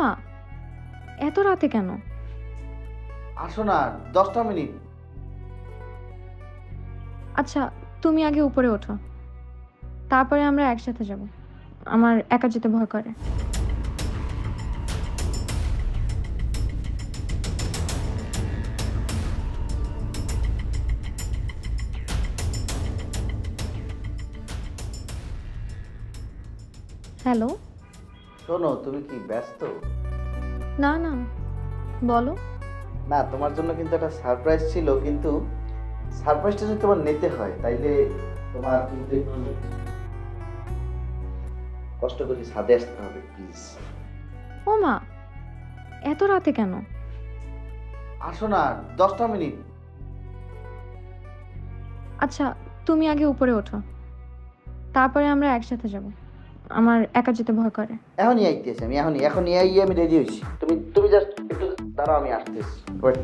মা, এত রাতে কেন? আসো না, 10টা মিনিট। আচ্ছা, তুমি আগে উপরে ওঠো, তারপরে আমরা একসাথে যাব। আমার একা যেতে ভয় করে। হ্যালো। শোনো, তুমি কি ব্যস্ত? না না, বলো। না, তোমার জন্য কিন্তু একটা সারপ্রাইজ ছিল, কিন্তু সারপ্রাইজটা যদি তোমার নিতে হয় তাইলে তোমার কিন্তু একটু কষ্ট করে ছাদে আসতে হবে, প্লিজ। ও মা, এত রাতে কেন? আসো না, 10টা মিনিট। আচ্ছা, তুমি আগে উপরে ওঠো, তারপরে আমরা একসাথে যাব। আমার একা যেতে ভয় করে। এখনই আইতেছি আমি, এখনই এখনই আইয়ে আমি রেডি হয়েছি। তুমি তুমি জাস্ট একটু দাঁড়াও, আমি আসতেছি। ওয়েট।